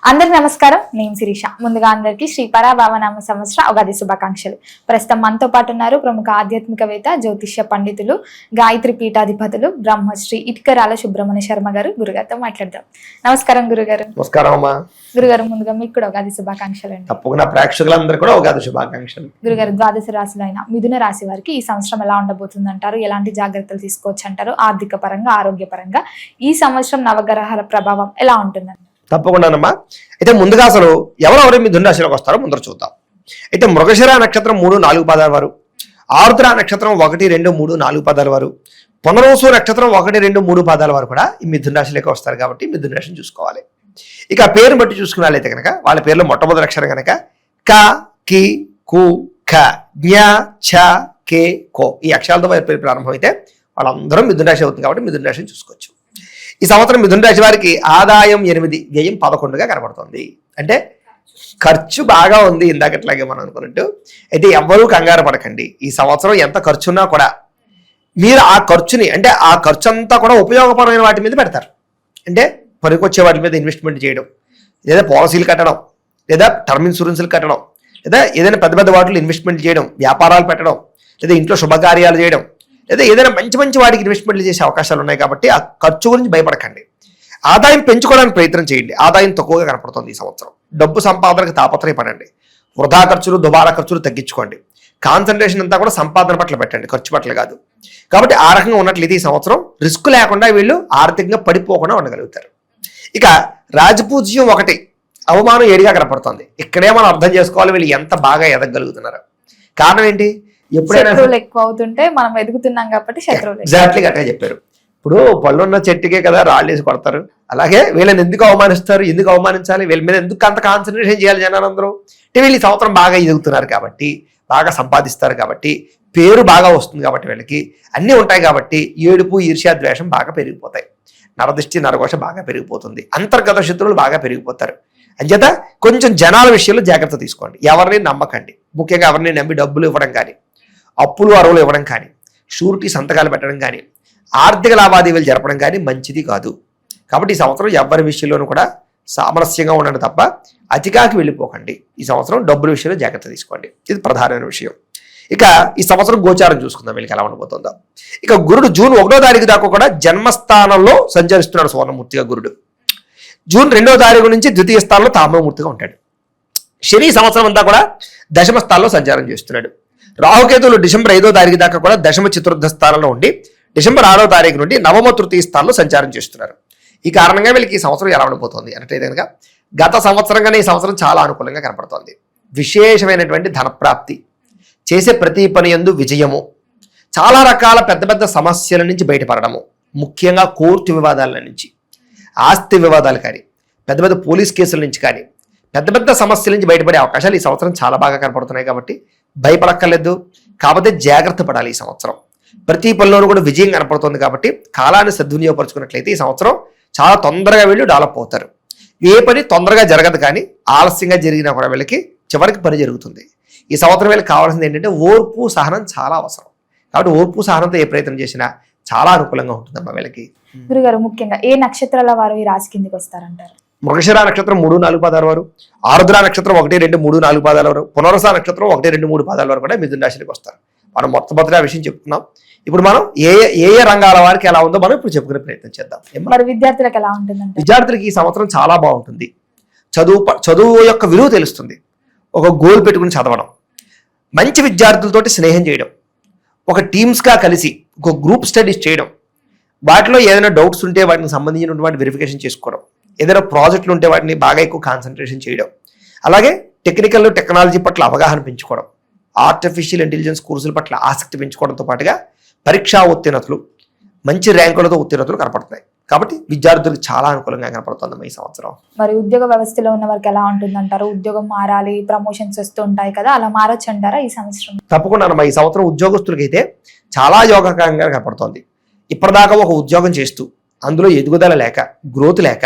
అందరికి నమస్కారం. నేను శిరీష. ముందుగా అందరికీ శ్రీ పరాభావనామ సంవత్సర ఉగాది శుభాకాంక్షలు. ప్రస్తుతం మనతో పాటు ఉన్నారు ప్రముఖ ఆధ్యాత్మికవేత్త, జ్యోతిష్య పండితులు, గాయత్రి పీఠాధిపతులు బ్రహ్మశ్రీ ఇటుకరాల సుబ్రహ్మణ్య శర్మ గారు. గురుగారితో మాట్లాడదాం. నమస్కారం గురుగారు. నమస్కారం అమ్మా. గురుగారు, ముందుగా మీకు కూడా ఉగాది శుభాకాంక్షలు అండి. తప్పకుండా ప్రేక్షకులందరూ కూడా ఉగాది శుభాకాంక్షలు. గురుగారు, ద్వాదశ రాశులు అయిన మిథున రాశి వారికి ఈ సంవత్సరం ఎలా ఉండబోతుంది అంటారు? ఎలాంటి జాగ్రత్తలు తీసుకోవచ్చు అంటారు? ఆర్థిక పరంగా, ఆరోగ్య పరంగా ఈ సంవత్సరం నవగ్రహాల ప్రభావం ఎలా ఉంటుందండి? తప్పకుండానమ్మా. అయితే ముందుగా అసలు ఎవరెవరు మిథున రాశిలోకి వస్తారో ముందర చూద్దాం. అయితే మృగశిర నక్షత్రం 3-4 పాదాల వారు, ఆరుద్ర నక్షత్రం 1, 2, 3, 4 పాదాల వారు, పునర్వసు నక్షత్రం 1, 2, 3 పాదాల వారు కూడా ఈ మిథున రాశిలోకి వస్తారు. కాబట్టి మిథున రాశిని చూసుకోవాలి. ఇక పేరు బట్టి చూసుకున్నట్లయితే కనుక వాళ్ళ పేర్లో మొట్టమొదటి అక్షరం కనుక క, కి, కు, ఖ, జ్ఞ, ఛ, కే, కో ఈ అక్షరాలతో వారి పేరు ప్రారంభమైతే వాళ్ళందరూ మిథున రాశి అవుతుంది. కాబట్టి మిథున రాశిని చూసుకోవచ్చు. ఈ సంవత్సరం మిథున రాశి వారికి ఆదాయం 8, వ్యయం 11గా కనబడుతుంది. అంటే ఖర్చు బాగా ఉంది, ఇందాకట్లాగే మనం అనుకున్నట్టు. అయితే ఎవ్వరూ కంగారు పడకండి. ఈ సంవత్సరం ఎంత ఖర్చున్నా కూడా మీరు ఆ ఖర్చుని, అంటే ఆ ఖర్చు అంతా కూడా ఉపయోగపరమైన వాటి మీద పెడతారు. అంటే పనికొచ్చే వాటి మీద ఇన్వెస్ట్మెంట్ చేయడం, లేదా పాలసీలు కట్టడం, లేదా టర్మ్ ఇన్సూరెన్స్లు కట్టడం, లేదా ఏదైనా పెద్ద పెద్ద వాటిలో ఇన్వెస్ట్మెంట్ చేయడం, వ్యాపారాలు పెట్టడం, లేదా ఇంట్లో శుభకార్యాలు చేయడం, లేదా ఏదైనా మంచి మంచి వాటికి ఇన్వెస్ట్మెంట్లు చేసే అవకాశాలు ఉన్నాయి. కాబట్టి ఆ ఖర్చు గురించి భయపడకండి. ఆదాయం పెంచుకోవడానికి ప్రయత్నం చేయండి. ఆదాయం తక్కువగా కనపడుతుంది ఈ సంవత్సరం. డబ్బు సంపాదనకు తాపత్రయపడండి. వృధా ఖర్చులు, దుబారా ఖర్చులు తగ్గించుకోండి. కాన్సన్ట్రేషన్ అంతా కూడా సంపాదన పట్ల పెట్టండి, ఖర్చు పట్ల కాదు. కాబట్టి ఆ రకంగా ఉన్నట్లయితే ఈ సంవత్సరం రిస్క్ లేకుండా వీళ్ళు ఆర్థికంగా పడిపోకుండా ఉండగలుగుతారు. ఇక రాజపూజ్యం 1, అవమానం 7గా కనపడుతుంది. ఇక్కడే మనం అర్థం చేసుకోవాలి వీళ్ళు ఎంత బాగా ఎదగలుగుతున్నారు. కారణం ఏంటి? ఎప్పుడైనా ఎక్కువ అవుతుంటే మనం ఎదుగుతున్నాం కాబట్టి శత్రువులు. ఎగ్జాక్ట్లీ అట్లా చెప్పారు. ఇప్పుడు పళ్ళున్న చెట్టుకే కదా రాళ్ళు వేసి కొడతారు. అలాగే వీళ్ళని ఎందుకు అవమానిస్తారు, ఎందుకు అవమానించాలి, వీళ్ళ మీద ఎందుకు అంత కాన్సన్ట్రేషన్ చేయాలి జనాలందరూ అంటే వీళ్ళు ఈ సంవత్సరం బాగా ఎదుగుతున్నారు కాబట్టి, బాగా సంపాదిస్తారు కాబట్టి, పేరు బాగా వస్తుంది కాబట్టి, వీళ్ళకి అన్నీ ఉంటాయి కాబట్టి ఏడుపు, ఈర్ష్య, ద్వేషం బాగా పెరిగిపోతాయి. నరదృష్టి, నరఘోష బాగా పెరిగిపోతుంది. అంతర్గత శత్రువులు బాగా పెరిగిపోతారు. అంచేత కొంచెం జనాల విషయంలో జాగ్రత్త తీసుకోండి. ఎవరిని నమ్మకండి. ముఖ్యంగా ఎవరిని నమ్మి డబ్బులు ఇవ్వడం కానీ, అప్పులు అరువులు ఇవ్వడం కానీ, షూరిటీ సంతకాలు పెట్టడం కానీ, ఆర్థిక లావాదేవీలు జరపడం కానీ మంచిది కాదు. కాబట్టి ఈ సంవత్సరం ఎవరి విషయంలోనూ కూడా సామరస్యంగా ఉండండి తప్ప అతికాకి వెళ్ళిపోకండి. ఈ సంవత్సరం డబ్బుల విషయంలో జాగ్రత్త తీసుకోండి. ఇది ప్రధానమైన విషయం. ఇక ఈ సంవత్సరం గోచారం చూసుకుందాం వీళ్ళకి ఎలా ఉండబోతుందో. ఇక గురుడు జూన్ 1వ తారీఖు దాకా కూడా జన్మస్థానంలో సంచరిస్తున్నాడు సువర్ణమూర్తిగా. గురుడు జూన్ 2వ తారీఖు నుంచి ద్వితీయ స్థానంలో తామ్రమూర్తిగా ఉంటాడు. శని సంవత్సరం అంతా కూడా దశమ స్థానంలో సంచారం చేస్తున్నాడు. రాహుకేతువులు డిసెంబర్ 5వ తారీఖు దాకా కూడా దశమ చతుర్థ స్థానంలో ఉండి డిసెంబర్ 6వ తారీఖు నుండి నవమ తృతీయ స్థానంలో సంచారం చేస్తున్నారు. ఈ కారణంగా వీళ్ళకి ఈ సంవత్సరం ఎలా ఉండబోతోంది అంటే కనుక గత సంవత్సరంగానే ఈ సంవత్సరం చాలా అనుకూలంగా కనపడుతోంది. విశేషమైనటువంటి ధనప్రాప్తి, చేసే ప్రతి పని యందు విజయము, చాలా రకాల పెద్ద పెద్ద సమస్యల నుంచి బయటపడడము, ముఖ్యంగా కోర్టు వివాదాల నుంచి, ఆస్తి వివాదాలు కానీ, పెద్ద పెద్ద పోలీస్ కేసుల నుంచి కానీ, పెద్ద పెద్ద సమస్యల నుంచి బయటపడే అవకాశాలు ఈ సంవత్సరం చాలా బాగా కనపడుతున్నాయి. కాబట్టి భయపడక్కర్లేదు. కాకపోతే జాగ్రత్త పడాలి. ఈ సంవత్సరం ప్రతి పనిలోనూ కూడా విజయం కనపడుతుంది. కాబట్టి కాలాన్ని సద్వినియోగపరుచుకున్నట్లయితే ఈ సంవత్సరం చాలా తొందరగా వీళ్ళు డెవలప్ అవుతారు. ఏ పని తొందరగా జరగదు, కానీ ఆలస్యంగా జరిగినా కూడా వీళ్ళకి చివరికి పని జరుగుతుంది. ఈ సంవత్సరం వీళ్ళకి కావాల్సింది ఏంటంటే ఓర్పు, సహనం చాలా అవసరం. కాబట్టి ఓర్పు, సహనంతో ఏ ప్రయత్నం చేసినా చాలా అనుకూలంగా ఉంటుందమ్మా వీళ్ళకి. గురుగారు, ముఖ్యంగా ఏ నక్షత్రాల వారు ఈ రాశి కిందకి వస్తారంటారు? మృగశిర నక్షత్రం 3-4 పాదాల వారు, ఆరుద్ర నక్షత్రం 1, 2, 3, 4 పాదాల వారు, పునర్వస నక్షత్రం 1, 2, 3 పాదాల వారు కూడా మిథున రాశికి వస్తారు. మనం మొట్టమొదటి ఆ విషయం చెప్తున్నాం. ఇప్పుడు మనం ఏ ఏ రంగాల వారికి ఎలా ఉందో మనం ఇప్పుడు చెప్పుకునే ప్రయత్నం చేద్దాం. మరి విద్యార్థులకు ఎలా ఉంటుందంటే? విద్యార్థులకి ఈ సంవత్సరం చాలా బాగుంటుంది. చదువు యొక్క విలువ తెలుస్తుంది. ఒక గోల్ పెట్టుకుని చదవడం, మంచి విద్యార్థులతోటి స్నేహం చేయడం, ఒక టీమ్స్గా కలిసి ఒక గ్రూప్ స్టడీస్ చేయడం, వాటిలో ఏదైనా డౌట్స్ ఉంటే వాటికి సంబంధించినటువంటి వెరిఫికేషన్ చేసుకోవడం, ఏదైనా ప్రాజెక్టులు ఉంటే వాటిని బాగా ఎక్కువ కాన్సన్ట్రేషన్ చేయడం, అలాగే టెక్నాలజీ పట్ల అవగాహన పెంచుకోవడం, ఆర్టిఫిషియల్ ఇంటెలిజెన్స్ కోర్సుల పట్ల ఆసక్తి పెంచుకోవడంతో పాటుగా పరీక్షా ఉత్తీర్ణతలు, మంచి ర్యాంకులతో ఉత్తీర్ణతలు కనపడుతున్నాయి. కాబట్టి విద్యార్థులకు చాలా అనుకూలంగా కనపడుతుంది ఈ సంవత్సరం. మరి ఉద్యోగ వ్యవస్థలో ఉన్న వారికి ఎలా ఉంటుందంటారు? ఉద్యోగం మారాలి, ప్రమోషన్స్ వస్తూ ఉంటాయి కదా, అలా మారొచ్చు అంటారా ఈ సంవత్సరం? తప్పకుండా ఈ సంవత్సరం ఉద్యోగస్తులకైతే చాలా యోగకరంగా కనపడుతోంది. ఇప్పటిదాకా ఒక ఉద్యోగం చేస్తూ అందులో ఎదుగుదల లేక, గ్రోత్ లేక,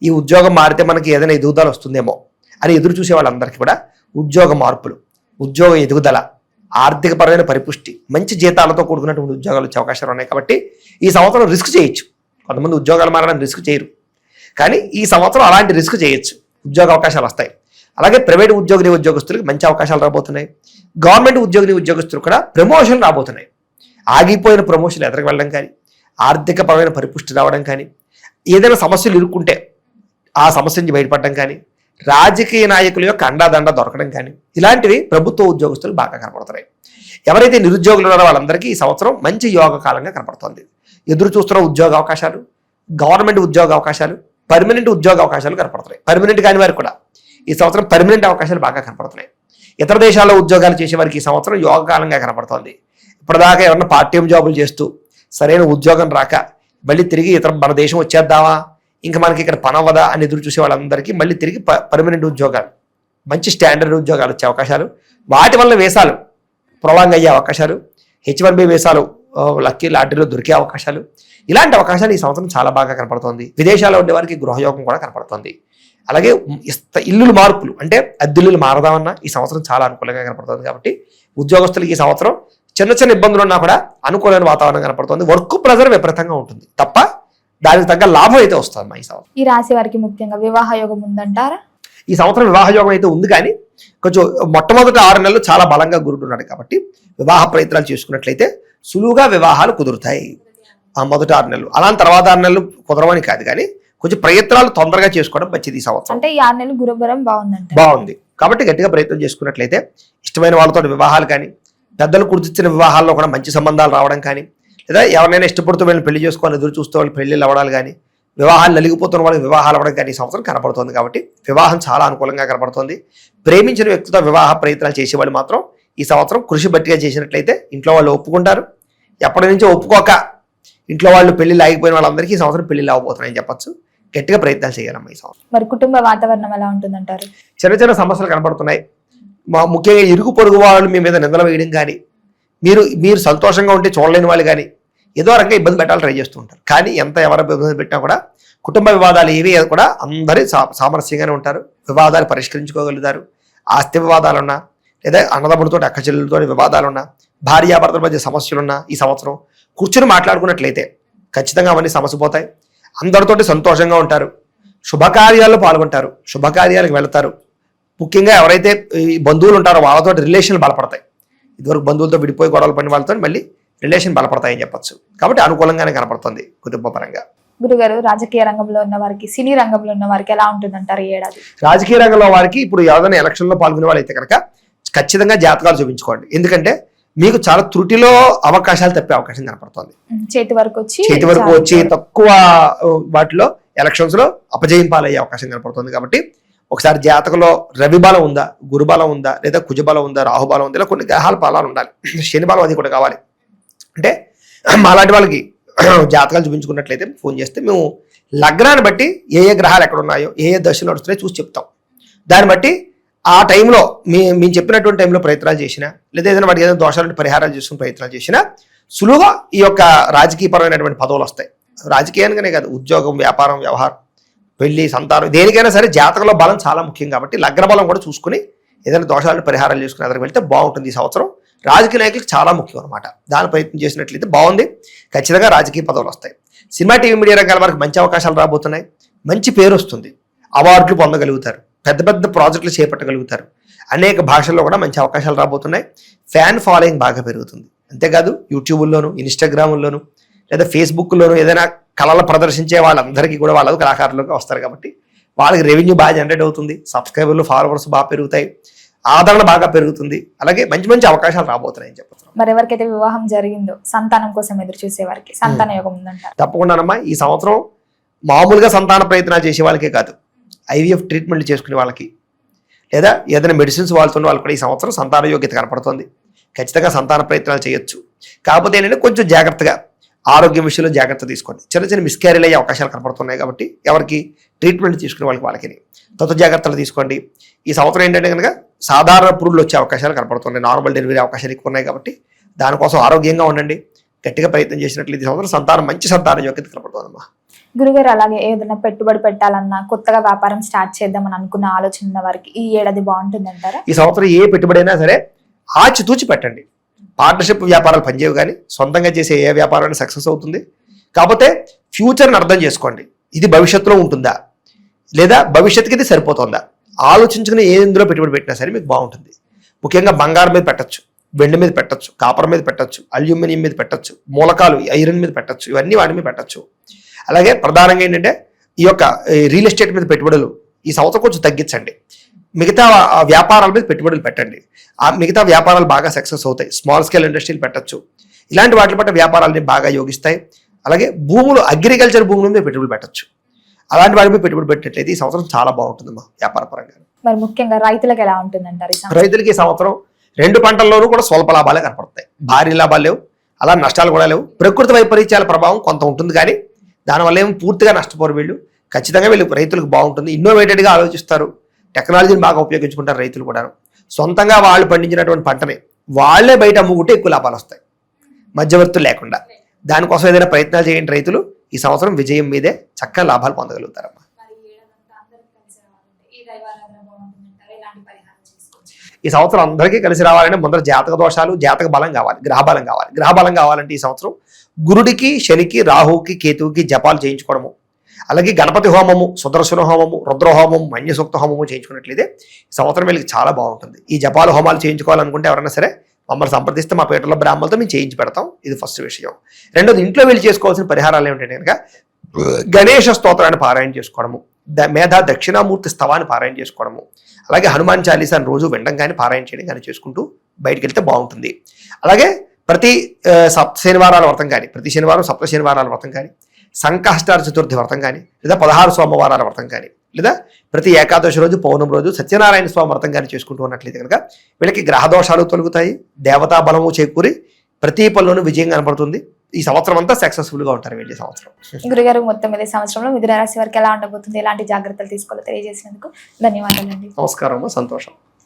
ఈ ఉద్యోగం మారితే మనకి ఏదైనా ఎదుగుదల వస్తుందేమో అని ఎదురు చూసే వాళ్ళందరికీ కూడా ఉద్యోగ మార్పులు, ఉద్యోగ ఎదుగుదల, ఆర్థికపరమైన పరిపుష్టి, మంచి జీతాలతో కూడుకున్నటువంటి ఉద్యోగాలు వచ్చే అవకాశాలు ఉన్నాయి. కాబట్టి ఈ సంవత్సరం రిస్క్ చేయొచ్చు. కొంతమంది ఉద్యోగాలు మారడానికి రిస్క్ చేయరు, కానీ ఈ సంవత్సరం అలాంటి రిస్క్ చేయొచ్చు. ఉద్యోగ అవకాశాలు వస్తాయి. అలాగే ప్రైవేట్ ఉద్యోగస్తులకు మంచి అవకాశాలు రాబోతున్నాయి. గవర్నమెంట్ ఉద్యోగస్తులు కూడా ప్రమోషన్ రాబోతున్నాయి. ఆగిపోయిన ప్రమోషన్లు ఎదరికి వెళ్ళడం కానీ, ఆర్థికపరమైన పరిపుష్టి రావడం కానీ, ఏదైనా సమస్యలు ఇరుక్కుంటే ఆ సమస్య నుంచి బయటపడడం కానీ, రాజకీయ నాయకుల యొక్క అండాదండ దొరకడం కానీ, ఇలాంటివి ప్రభుత్వ ఉద్యోగస్తులు బాగా కనపడుతున్నాయి. ఎవరైతే నిరుద్యోగులు ఉన్నారో వాళ్ళందరికీ ఈ సంవత్సరం మంచి యోగ కాలంగా కనపడుతుంది. ఎదురు చూస్తున్న ఉద్యోగ అవకాశాలు, గవర్నమెంట్ ఉద్యోగ అవకాశాలు, పర్మనెంట్ ఉద్యోగ అవకాశాలు కనపడుతున్నాయి. పర్మనెంట్ కాని వారికి కూడా ఈ సంవత్సరం పర్మనెంట్ అవకాశాలు బాగా కనపడుతున్నాయి. ఇతర దేశాల్లో ఉద్యోగాలు చేసే వారికి ఈ సంవత్సరం యోగ కాలంగా కనపడుతోంది. ఇప్పటిదాకా ఎవరన్నా పార్ట్ టైం జాబులు చేస్తూ సరైన ఉద్యోగం రాక మళ్ళీ తిరిగి మన దేశం వచ్చేద్దామా, ఇంకా మనకి ఇక్కడ పని అవ్వదా అని ఎదురు చూసే వాళ్ళందరికీ మళ్ళీ తిరిగి పర్మనెంట్ ఉద్యోగాలు, మంచి స్టాండర్డ్ ఉద్యోగాలు వచ్చే అవకాశాలు, వాటి వల్ల వేసాలు ప్రొలాంగ్ అయ్యే అవకాశాలు, H1B వేసాలు లక్కీ లాటరీలో దొరికే అవకాశాలు, ఇలాంటి అవకాశాలు ఈ సంవత్సరం చాలా బాగా కనపడుతోంది. విదేశాల్లో ఉండే వారికి గృహయోగం కూడా కనపడుతుంది. అలాగే ఇల్లులు మార్పులు అంటే అద్దెల్లులు మారదామన్నా ఈ సంవత్సరం చాలా అనుకూలంగా కనపడుతుంది. కాబట్టి ఉద్యోగస్తులకి ఈ సంవత్సరం చిన్న చిన్న ఇబ్బందులు ఉన్నా కూడా అనుకూలమైన వాతావరణం కనపడుతుంది. వర్క్ ప్రెజర్ విపరీతంగా ఉంటుంది తప్ప దానికి తగ్గ లాభం అయితే వస్తుంది ఈ సంవత్సరం. ఈ రాశి వారికి ముఖ్యంగా వివాహ యోగం ఉందంటారా? ఈ సంవత్సరం వివాహ యోగం అయితే ఉంది, కానీ కొంచెం మొట్టమొదటి 6 నెలలు చాలా బలంగా గురుడు ఉన్నాడు కాబట్టి వివాహ ప్రయత్నాలు చేసుకున్నట్లయితే సులువుగా వివాహాలు కుదురుతాయి ఆ మొదటి 6 నెలలు. అలాంటి తర్వాత 6 నెలలు కుదరవని కాదు, కానీ కొంచెం ప్రయత్నాలు తొందరగా చేసుకోవడం మంచిది ఈ సంవత్సరం. అంటే ఈ 6 నెలలు గురుబలం బాగుంది కాబట్టి గట్టిగా ప్రయత్నం చేసుకున్నట్లయితే ఇష్టమైన వాళ్ళతో వివాహాలు కానీ, పెద్దలు కుదిర్చిన వివాహాల్లో కూడా మంచి సంబంధాలు రావడం కానీ, లేదా ఎవరైనా ఇష్టపడుతూ వీళ్ళని పెళ్లి చేసుకోవాలని ఎదురు చూస్తూ వాళ్ళు పెళ్లిళ్ళు అవ్వడాలు కానీ, వివాహాలు నలిగిపోతున్న వాళ్ళకి వివాహాలు అవ్వడం కానీ ఈ సంవత్సరం కనపడుతుంది. కాబట్టి వివాహం చాలా అనుకూలంగా కనపడుతుంది. ప్రేమించిన వ్యక్తితో వివాహ ప్రయత్నాలు చేసేవాళ్ళు మాత్రం ఈ సంవత్సరం కృషి బట్టిగా చేసినట్లయితే ఇంట్లో వాళ్ళు ఒప్పుకుంటారు. ఎప్పటి నుంచో ఒప్పుకోక ఇంట్లో వాళ్ళు పెళ్లిళ్ళు ఆగిపోయిన వాళ్ళందరికీ ఈ సంవత్సరం పెళ్లిళ్ళు అవ్వబోతున్నాయని చెప్పచ్చు. గట్టిగా ప్రయత్నాలు చేయాలమ్మా ఈ సంవత్సరం. మరి కుటుంబ వాతావరణం ఎలా ఉంటుందంటారు? చిన్న చిన్న సమస్యలు కనపడుతున్నాయి. ముఖ్యంగా ఇరుగు పొరుగు వాళ్ళు మీ మీద నిందలు వేయడం కానీ, మీరు సంతోషంగా ఉంటే చూడలేని వాళ్ళు కానీ ఏదో రకంగా ఇబ్బంది పెట్టాలని ట్రై చేస్తూ ఉంటారు. కానీ ఎంత ఎవరు ఇబ్బంది పెట్టినా కూడా కుటుంబ వివాదాలు ఏవి కూడా అందరి సామరస్యంగానే ఉంటారు. వివాదాలు పరిష్కరించుకోగలుగుతారు. ఆస్తి వివాదాలున్నా, లేదా అన్నదమ్ములతో అక్క చెల్లెలతో వివాదాలున్నా, భార్యాభర్తల మధ్య సమస్యలున్నా ఈ సంవత్సరం కూర్చుని మాట్లాడుకున్నట్లయితే ఖచ్చితంగా అవన్నీ సమస్య పోతాయి. అందరితోటి సంతోషంగా ఉంటారు. శుభకార్యాల్లో పాల్గొంటారు. శుభకార్యాలకు వెళ్తారు. ముఖ్యంగా ఎవరైతే ఈ బంధువులు ఉంటారో వాళ్ళతో రిలేషన్లు బలపడతాయి. ఇదివరకు బంధువులతో విడిపోయి గొడవలు పడిన వాళ్ళతో మళ్ళీ రిలేషన్ బలపడతాయని చెప్పచ్చు. కాబట్టి అనుకూలంగానే కనపడుతుంది కుటుంబ పరంగా. గురుగారు, రాజకీయ రంగంలో ఉన్న వారికి, సినీ రంగంలో ఉన్న వారికి ఎలా ఉంటుందంటారు ఈ ఏడాది? రాజకీయ రంగంలో వారికి ఇప్పుడు ఏదైనా ఎలక్షన్లో పాల్గొనే వాళ్ళు అయితే కనుక ఖచ్చితంగా జాతకాలు చూపించుకోండి. ఎందుకంటే మీకు చాలా త్రుటిలో అవకాశాలు తప్పే అవకాశం కనపడుతుంది. చేతి వరకు వచ్చి తక్కువ వాటిలో ఎలక్షన్స్ లో అపజయం పాలయ్యే అవకాశం కనపడుతుంది. కాబట్టి ఒకసారి జాతకంలో రవి బలం ఉందా, గురుబలం ఉందా, లేదా కుజబలం ఉందా, రాహుబలం ఉందా, ఇలా కొన్ని గ్రహాల బలాలు ఉండాలి. శని బలం అది కూడా కావాలి. అంటే అలాంటి వాళ్ళకి జాతకాలు చూపించుకున్నట్లయితే ఫోన్ చేస్తే మేము లగ్నాన్ని బట్టి ఏ గ్రహాలు ఎక్కడ ఉన్నాయో, ఏ దశలు నడుస్తున్నాయో చూసి చెప్తాం. దాన్ని బట్టి ఆ టైంలో మేము చెప్పినటువంటి టైంలో ప్రయత్నాలు చేసినా, లేదా ఏదైనా వాటికి ఏదైనా దోషాలను పరిహారాలు చేసుకుని ప్రయత్నాలు చేసినా సులువుగా ఈ యొక్క రాజకీయపరమైనటువంటి పదవులు వస్తాయి. రాజకీయానికనే కాదు, ఉద్యోగం, వ్యాపారం, వ్యవహారం, పెళ్లి, సంతానం, దేనికైనా సరే జాతకంలో బలం చాలా ముఖ్యం. కాబట్టి లగ్న బలం కూడా చూసుకుని ఏదైనా దోషాలను పరిహారాలు చేసుకుని ఎదురు వెళ్తే బాగుంటుంది. ఈ సంవత్సరం రాజకీయ నాయకులకు చాలా ముఖ్యం అనమాట. దాని ప్రయత్నం చేసినట్లయితే బాగుంది. ఖచ్చితంగా రాజకీయ పదవులు వస్తాయి. సినిమా, టీవీ, మీడియా రంగాల వారికి మంచి అవకాశాలు రాబోతున్నాయి. మంచి పేరు వస్తుంది. అవార్డులు పొందగలుగుతారు. పెద్ద పెద్ద ప్రాజెక్టులు చేపట్టగలుగుతారు. అనేక భాషల్లో కూడా మంచి అవకాశాలు రాబోతున్నాయి. ఫ్యాన్ ఫాలోయింగ్ బాగా పెరుగుతుంది. అంతేకాదు యూట్యూబ్లోను, ఇన్స్టాగ్రామ్లోను, లేదా ఫేస్బుక్లోను ఏదైనా కళలు ప్రదర్శించే వాళ్ళందరికీ కూడా వాళ్ళు కళాకారులుగా వస్తారు. కాబట్టి వాళ్ళకి రెవెన్యూ బాగా జనరేట్ అవుతుంది. సబ్స్క్రైబర్లు, ఫాలోవర్స్ బాగా పెరుగుతాయి. ఆదరణ బాగా పెరుగుతుంది. అలాగే మంచి మంచి అవకాశాలు రాబోతున్నాయని చెప్పచ్చు. మరి ఎవరికైతే వివాహం జరిగిందో సంతానం కోసం ఎదురు చూసే వారికి సంతాన యోగం ఉందంటారు? తప్పకుండానమ్మా. ఈ సంవత్సరం మామూలుగా సంతాన ప్రయత్నాలు చేసే వాళ్ళకే కాదు, IVF ట్రీట్మెంట్లు చేసుకునే వాళ్ళకి, లేదా ఏదైనా మెడిసిన్స్ వాడుతున్న వాళ్ళకి కూడా ఈ సంవత్సరం సంతాన యోగ్యత కనపడుతుంది. ఖచ్చితంగా సంతాన ప్రయత్నాలు చేయొచ్చు. కాకపోతే ఏంటంటే కొంచెం జాగ్రత్తగా ఆరోగ్యం విషయంలో జాగ్రత్త తీసుకోండి. చిన్న చిన్న మిస్క్యారీలు అయ్యే అవకాశాలు కనపడుతున్నాయి. కాబట్టి ఎవరికి ట్రీట్మెంట్ తీసుకునే వాళ్ళకి తొందర జాగ్రత్తలు తీసుకోండి. ఈ సంవత్సరం ఏంటంటే కనుక సాధారణ పురుగులు వచ్చే అవకాశాలు కనపడుతున్నాయి. నార్మల్ డెలివరీ అవకాశాలు ఎక్కువ ఉన్నాయి. కాబట్టి దానికోసం ఆరోగ్యంగా ఉండండి. గట్టిగా ప్రయత్నం చేసినట్లయితే ఈ సంవత్సరం సంతానం మంచి సంతాన యోగ్యత కనపడుతుందమ్మా. గురుగారు, అలాగే ఏదైనా పెట్టుబడి పెట్టాలన్నా, కొత్తగా వ్యాపారం స్టార్ట్ చేద్దామని అనుకున్న ఆలోచన ఉన్న వారికి ఈ ఏడాది బాగుంటుందంటారా? ఈ సంవత్సరం ఏ పెట్టుబడి అయినా సరే ఆచితూచి పెట్టండి. పార్ట్నర్షిప్ వ్యాపారాలు పనిచేయవు, కానీ సొంతంగా చేసే ఏ వ్యాపారాన్ని సక్సెస్ అవుతుంది. కాకపోతే ఫ్యూచర్ని అర్థం చేసుకోండి. ఇది భవిష్యత్తులో ఉంటుందా, లేదా భవిష్యత్తుకి ఇది సరిపోతుందా ఆలోచించుకుని ఏ ఇందులో పెట్టుబడి పెట్టినా సరే మీకు బాగుంటుంది. ముఖ్యంగా బంగారం మీద పెట్టచ్చు, వెండి మీద పెట్టచ్చు, కాపర్ మీద పెట్టచ్చు, అల్యూమినియం మీద పెట్టచ్చు, మూలకాలు ఐరన్ మీద పెట్టచ్చు, ఇవన్నీ వాటి మీద పెట్టచ్చు. అలాగే ప్రధానంగా ఏంటంటే ఈ యొక్క రియల్ ఎస్టేట్ మీద పెట్టుబడులు ఈ సంవత్సరం కొంచెం తగ్గించండి. మిగతా వ్యాపారాల మీద పెట్టుబడులు పెట్టండి. ఆ మిగతా వ్యాపారాలు బాగా సక్సెస్ అవుతాయి. స్మాల్ స్కేల్ ఇండస్ట్రీలు పెట్టచ్చు. ఇలాంటి వాటి పట్ల వ్యాపారాలని బాగా యోగిస్తాయి. అలాగే భూములు అగ్రికల్చర్ భూముల మీద పెట్టుబడి పెట్టచ్చు. అలాంటి వాటి మీద పెట్టుబడి పెట్టినట్లయితే ఈ సంవత్సరం చాలా బాగుంటుందమ్మా వ్యాపార పరంగా. మరి ముఖ్యంగా రైతులకు ఎలా ఉంటుందంటారు? రైతులకి ఈ సంవత్సరం 2 పంటల్లోనూ కూడా స్వల్ప లాభాలే కనపడతాయి. భారీ లాభాలు లేవు, అలా నష్టాలు కూడా లేవు. ప్రకృతి వైపరీత్యాల ప్రభావం కొంత ఉంటుంది, కానీ దానివల్ల ఏమో పూర్తిగా నష్టపోరు వీళ్ళు. ఖచ్చితంగా వీళ్ళు రైతులకు బాగుంటుంది. ఇన్నోవేటెడ్గా ఆలోచిస్తారు, టెక్నాలజీని బాగా ఉపయోగించుకుంటారు రైతులు కూడా. సొంతంగా వాళ్ళు పండించినటువంటి పంటని వాళ్ళే బయట అమ్ముకుంటే ఎక్కువ లాభాలు వస్తాయి, మధ్యవర్తులు లేకుండా. దానికోసం ఏదైనా ప్రయత్నాలు చేయండి రైతులు. ఈ సంవత్సరం విజయం మీదే చక్కగా లాభాలు పొందగలుగుతారమ్మా. ఈ సంవత్సరం అందరికీ కలిసి రావాలంటే ముందర జాతక దోషాలు, జాతక బలం కావాలి, గ్రహ బలం కావాలి. గ్రహ బలం కావాలంటే ఈ సంవత్సరం గురుడికి, శనికి, రాహుకి, కేతువుకి జపాలు చేయించుకోవడము, అలాగే గణపతి హోమము, సుదర్శన హోమము, రుద్ర హోమము, మన్యసూక్త హోమము చేయించుకున్నట్లయితే ఈ సంవత్సరం వీళ్ళకి చాలా బాగుంటుంది. ఈ జపాలు హోమాలు చేయించుకోవాలనుకుంటే ఎవరైనా సరే మమ్మల్ని సంప్రదిస్తే మా పేటలో బ్రాహ్మణులతో మేము చేయించి పెడతాం. ఇది ఫస్ట్ విషయం. రెండోది, ఇంట్లో వీళ్ళు చేసుకోవాల్సిన పరిహారాలు ఏమిటంటే కనుక గణేష స్తోత్రాన్ని పారాయణ చేసుకోవడము, మేధా దక్షిణామూర్తి స్తవాన్ని పారాయణ చేసుకోవడము, అలాగే హనుమాన్ చాలీసాని రోజు వినడం కానీ పారాయణ చేయడం కానీ చేసుకుంటూ బయటకు వెళ్తే బాగుంటుంది. అలాగే ప్రతి శనివారాల వ్రతం కానీ, ప్రతి శనివారం సప్త శనివారాల వ్రతం కానీ, సంకష్టార చతుర్థి వ్రతం కానీ, లేదా 16 సోమవారాల వ్రతం కానీ, లేదా ప్రతి ఏకాదశి రోజు, పౌర్ణమి రోజు సత్యనారాయణ స్వామి వ్రతం కానీ చేసుకుంటూ ఉన్నట్లయితే కనుక వీళ్ళకి గ్రహదోషాలు తొలగుతాయి, దేవతా బలము చేకూరి ప్రతి పనిలోనూ విజయం కనపడుతుంది. ఈ సంవత్సరం అంతా సక్సెస్ఫుల్ గా ఉంటారు వీళ్ళు. సంవత్సరం గురుగారు మొత్తం మీద సంవత్సరంలో మిథున రాశి వారికి ఎలా ఉండబోతుంది, ఎలాంటి జాగ్రత్తలు తీసుకోవాలో తెలియజేసినందుకు ధన్యవాదాలండి. నమస్కారం, సంతోషం.